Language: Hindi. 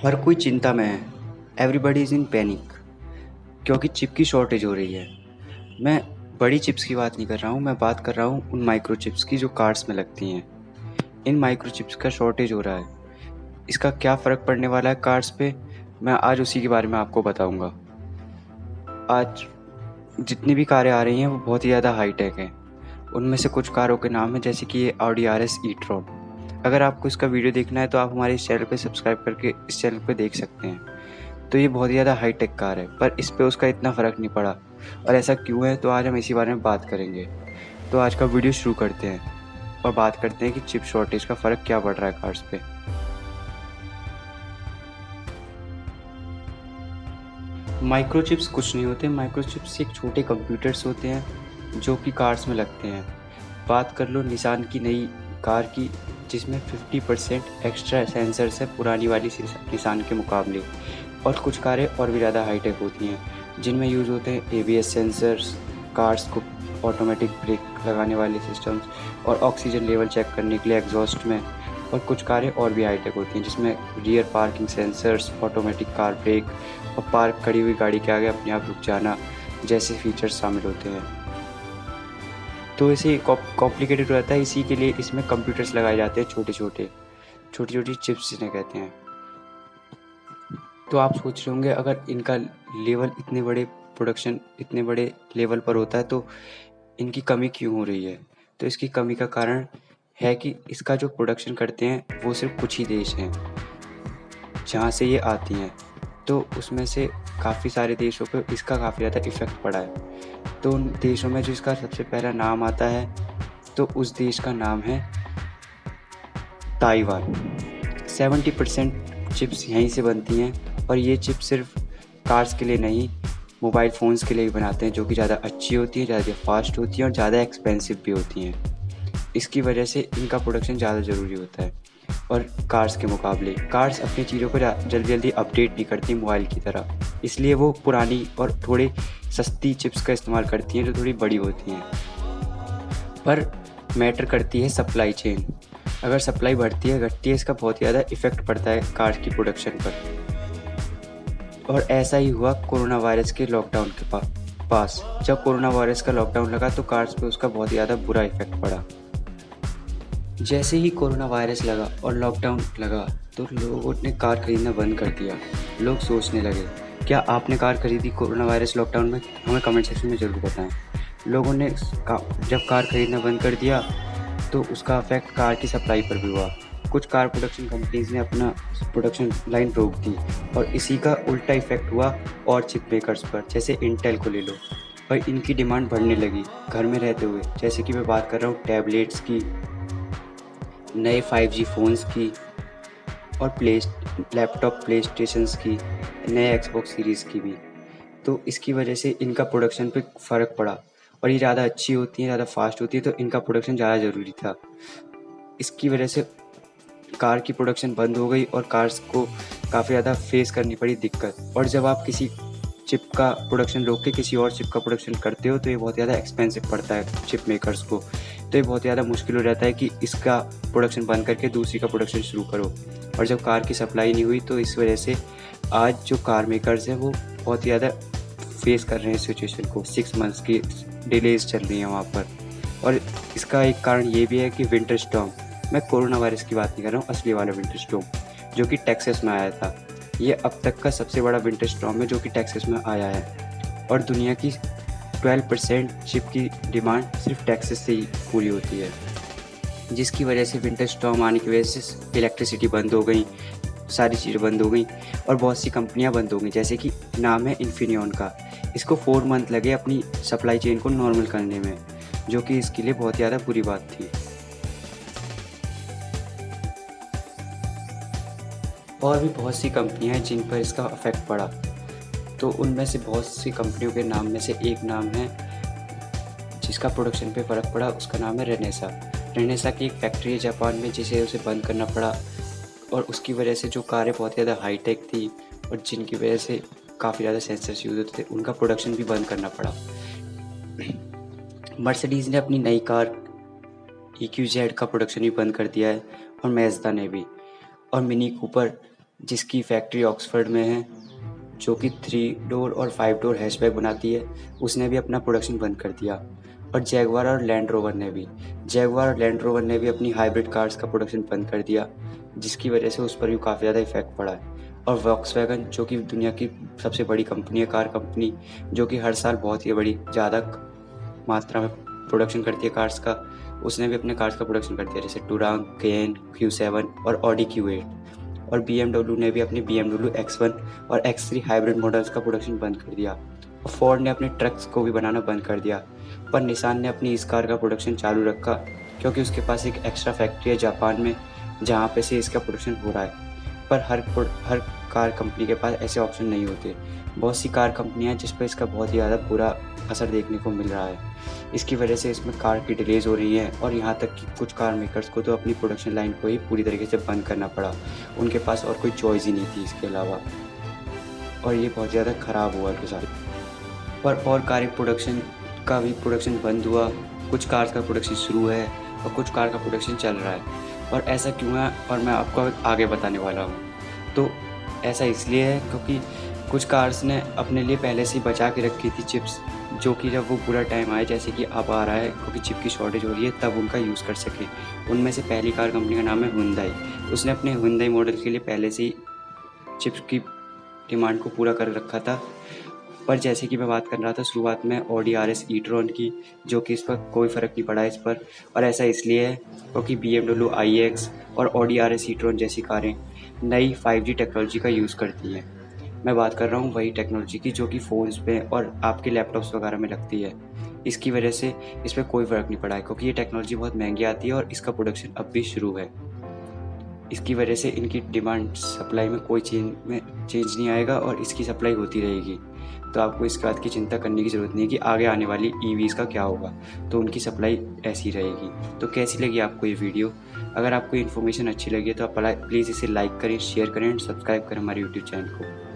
हर कोई चिंता में है। एवरीबडी इज़ इन पैनिक क्योंकि चिप की शॉर्टेज हो रही है। मैं बड़ी चिप्स की बात नहीं कर रहा हूँ, मैं बात कर रहा हूँ उन माइक्रो चिप्स की जो कार्स में लगती हैं। इन माइक्रो चिप्स का शॉर्टेज हो रहा है। इसका क्या फ़र्क पड़ने वाला है कार्स पे, मैं आज उसी के बारे में आपको बताऊँगा। आज जितनी भी कारें आ रही हैं वो बहुत ही ज़्यादा हाई-टेक हैं। उनमें से कुछ कारों के नाम हैं जैसे कि ये ऑडी आरएस ई-ट्रॉन। अगर आपको इसका वीडियो देखना है तो आप हमारे इस चैनल पे सब्सक्राइब करके इस चैनल पे देख सकते हैं। तो ये बहुत ही ज़्यादा हाई-टेक कार है, पर इस पे उसका इतना फ़र्क नहीं पड़ा और ऐसा क्यों है, तो आज हम इसी बारे में बात करेंगे। तो आज का वीडियो शुरू करते हैं और बात करते हैं कि चिप शॉर्टेज का फ़र्क क्या पड़ रहा है कार्स पे। माइक्रोचिप्स कुछ नहीं होते, माइक्रोचिप्स एक छोटे कंप्यूटर्स होते हैं जो कि कार्स में लगते हैं। बात कर लो निसान की नई कार की, जिसमें 50% एक्स्ट्रा सेंसर्स है पुरानी वाली निसान के मुकाबले। और कुछ कारें और भी ज़्यादा हाईटेक होती हैं जिनमें यूज़ होते हैं एबीएस सेंसर्स, कार्स को ऑटोमेटिक ब्रेक लगाने वाले सिस्टम्स और ऑक्सीजन लेवल चेक करने के लिए एग्जॉस्ट में। और कुछ कारें और भी हाईटेक होती हैं जिसमें rear parking sensors, automatic car brake और पार्क खड़ी हुई गाड़ी के आगे अपने आप रुक जाना जैसे फीचर्स शामिल होते हैं। तो इसे कॉम्प्लिकेटेड रहता है, इसी के लिए इसमें कंप्यूटर्स लगाए जाते हैं, छोटी छोटी चिप्स जिन्हें कहते हैं। तो आप सोच रहे होंगे अगर इनका लेवल इतने बड़े लेवल पर होता है तो इनकी कमी क्यों हो रही है। तो इसकी कमी का कारण है कि इसका जो प्रोडक्शन करते हैं वो सिर्फ कुछ ही देश हैं जहाँ से ये आती हैं। तो उसमें से काफ़ी सारे देशों पे इसका काफ़ी ज़्यादा इफ़ेक्ट पड़ा है। तो उन देशों में जो इसका सबसे पहला नाम आता है तो उस देश का नाम है ताइवान। 70% चिप्स यहीं से बनती हैं और ये चिप्स सिर्फ कार्स के लिए नहीं, मोबाइल फ़ोन्स के लिए भी बनाते हैं, जो कि ज़्यादा अच्छी होती हैं, ज़्यादा फास्ट होती हैं और ज़्यादा एक्सपेंसिव भी होती हैं। इसकी वजह से इनका प्रोडक्शन ज़्यादा ज़रूरी होता है। और कार्स के मुकाबले कार्स अपनी चीज़ों को जल्दी अपडेट नहीं करती मोबाइल की तरह, इसलिए वो पुरानी और थोड़ी सस्ती चिप्स का इस्तेमाल करती हैं जो थोड़ी बड़ी होती हैं। पर मैटर करती है सप्लाई चेन। अगर सप्लाई बढ़ती है घटती है, इसका बहुत ज़्यादा इफ़ेक्ट पड़ता है कार की प्रोडक्शन पर। और ऐसा ही हुआ कोरोना वायरस के लॉकडाउन के पास। जब कोरोना वायरस का लॉकडाउन लगा तो कार्स पे उसका बहुत ज़्यादा बुरा इफ़ेक्ट पड़ा। जैसे ही कोरोना वायरस लगा और लॉकडाउन लगा तो लोगों ने कार खरीदना बंद कर दिया। लोग सोचने लगे, क्या आपने कार खरीदी कोरोना वायरस लॉकडाउन में? हमें कमेंट सेक्शन में ज़रूर बताएं। लोगों ने जब कार खरीदना बंद कर दिया तो उसका इफेक्ट कार की सप्लाई पर भी हुआ। कुछ कार प्रोडक्शन कंपनीज ने अपना प्रोडक्शन लाइन रोक दी और इसी का उल्टा इफेक्ट हुआ और चिप मेकर्स पर, जैसे इंटेल को ले लो। और इनकी डिमांड बढ़ने लगी घर में रहते हुए, जैसे कि मैं बात कर रहा हूँ टैबलेट्स की, नए 5G फ़ोन्स की और लैपटॉप प्ले स्टेशंस की, नए एक्सबॉक्स सीरीज़ की भी। तो इसकी वजह से इनका प्रोडक्शन पे फ़र्क पड़ा और ये ज़्यादा अच्छी होती हैं, ज़्यादा फास्ट होती है, तो इनका प्रोडक्शन ज़्यादा ज़रूरी था। इसकी वजह से कार की प्रोडक्शन बंद हो गई और कार्स को काफ़ी ज़्यादा फेस करनी पड़ी दिक्कत। और जब आप किसी चिप का प्रोडक्शन रोक के किसी और चिप का प्रोडक्शन करते हो तो ये बहुत ज़्यादा एक्सपेंसिव पड़ता है चिप मेकर्स को। तो ये बहुत ज़्यादा मुश्किल हो जाता है कि इसका प्रोडक्शन बंद करके दूसरी का प्रोडक्शन शुरू करो। और जब कार की सप्लाई नहीं हुई तो इस वजह से आज जो कार मेकर्स हैं वो बहुत ज़्यादा फेस कर रहे हैं सिचुएशन को। 6 मंथ्स की डिलेज चल रही हैं वहाँ पर। और इसका एक कारण ये भी है कि विंटर स्टॉर्म, मैं कोरोना वायरस की बात नहीं कर रहा हूँ, असली वाला विंटर स्टॉर्म जो कि टेक्सास में आया था। ये अब तक का सबसे बड़ा विंटर स्टॉर्म है जो कि टेक्सास में आया है। और दुनिया की 12% चिप की डिमांड सिर्फ टेक्सास से ही पूरी होती है, जिसकी वजह से विंटर स्टॉर्म आने की वजह से इलेक्ट्रिसिटी बंद हो गई, सारी चीज़ें बंद हो गई और बहुत सी कंपनियां बंद हो गई, जैसे कि नाम है इन्फिनियन का। इसको 4 मंथ लगे अपनी सप्लाई चेन को नॉर्मल करने में, जो कि इसके लिए बहुत ज़्यादा बुरी बात थी। और भी बहुत सी कंपनियां हैं जिन पर इसका इफेक्ट पड़ा। तो उनमें से बहुत सी कंपनियों के नाम में से एक नाम है जिसका प्रोडक्शन पे फ़र्क पड़ा, उसका नाम है रेनेसा। रेनेसा की एक फैक्ट्री है जापान में जिसे उसे बंद करना पड़ा और उसकी वजह से जो कारें बहुत ज़्यादा हाईटेक थी और जिनकी वजह से काफ़ी ज़्यादा सेंसर्स यूज़ होते थे उनका प्रोडक्शन भी बंद करना पड़ा। मर्सिडीज़ ने अपनी नई कार EQZ का प्रोडक्शन भी बंद कर दिया है और मैज़दा ने भी। और मिनी कूपर जिसकी फैक्ट्री ऑक्सफोर्ड में है, जो कि 3 डोर और 5 डोर हैचबैक बनाती है, उसने भी अपना प्रोडक्शन बंद कर दिया। और जैगवार और लैंड रोवर ने भी अपनी हाइब्रिड कार्स का प्रोडक्शन बंद कर दिया, जिसकी वजह से उस पर भी काफ़ी ज़्यादा इफेक्ट पड़ा है। और वॉक्सवैगन, जो कि दुनिया की सबसे बड़ी कंपनी है, कार कंपनी, जो कि हर साल बहुत ही बड़ी ज़्यादा मात्रा में प्रोडक्शन करती है कार्स का, उसने भी अपने कार्स का प्रोडक्शन कर दिया, जैसे टुरांग, केन, Q7 और ऑडी Q8। और BMW ने भी अपनी BMW X1 और X3 हाइब्रिड मॉडल्स का प्रोडक्शन बंद कर दिया। और फोर्ड ने अपने ट्रक्स को भी बनाना बंद कर दिया। पर निसान ने अपनी इस कार का प्रोडक्शन चालू रखा, क्योंकि उसके पास एक एक्स्ट्रा फैक्ट्री है जापान में, जहाँ पे से इसका प्रोडक्शन हो रहा है। पर हर कार कंपनी के पास ऐसे ऑप्शन नहीं होते। बहुत सी कार कंपनियां हैं जिस पर इसका बहुत ही ज़्यादा बुरा असर देखने को मिल रहा है। इसकी वजह से इसमें कार की डिलेज़ हो रही हैं, और यहाँ तक कि कुछ कार मेकर्स को तो अपनी प्रोडक्शन लाइन को ही पूरी तरीके से बंद करना पड़ा। उनके पास और कोई चॉइस ही नहीं थी इसके अलावा, और ये बहुत ज़्यादा ख़राब हुआ उनके साथ। पर और कार प्रोडक्शन बंद हुआ, कुछ कार्स का प्रोडक्शन शुरू है और कुछ कार का प्रोडक्शन चल रहा है। और ऐसा क्यों है, और मैं आपको आगे बताने वाला हूँ। तो ऐसा इसलिए है क्योंकि कुछ कार्स ने अपने लिए पहले से ही बचा के रखी थी चिप्स, जो कि जब वो पूरा टाइम आए, जैसे कि अब आ रहा है क्योंकि चिप की शॉर्टेज हो रही है, तब उनका यूज़ कर सकें। उनमें से पहली कार कंपनी का नाम है हुंडई। उसने अपने हुंडई मॉडल के लिए पहले से ही चिप्स की डिमांड को पूरा कर रखा था। पर जैसे कि मैं बात कर रहा था शुरुआत में ऑडी RS e-tron की, जो कि इस पर कोई फ़र्क नहीं पड़ा इस पर। और ऐसा इसलिए है क्योंकि BMW iX और ऑडी RS e-tron जैसी कारें नई 5G टेक्नोलॉजी का यूज़ करती हैं। मैं बात कर रहा हूँ वही टेक्नोलॉजी की जो कि फ़ोन्स पे और आपके लैपटॉप्स वगैरह में लगती है। इसकी वजह से इस पर कोई फ़र्क नहीं पड़ा है, क्योंकि ये टेक्नोलॉजी बहुत महंगी आती है और इसका प्रोडक्शन अब भी शुरू है। इसकी वजह से इनकी डिमांड सप्लाई में कोई चेंज नहीं आएगा, और इसकी सप्लाई होती रहेगी। तो आपको इस बात की चिंता करने की ज़रूरत नहीं है कि आगे आने वाली EVs का क्या होगा, तो उनकी सप्लाई ऐसी रहेगी। तो कैसी लगी आपको ये वीडियो? अगर आपको इन्फॉर्मेशन अच्छी लगी है तो आप प्लीज़ इसे लाइक करें, शेयर करें और सब्सक्राइब करें हमारे यूट्यूब चैनल को।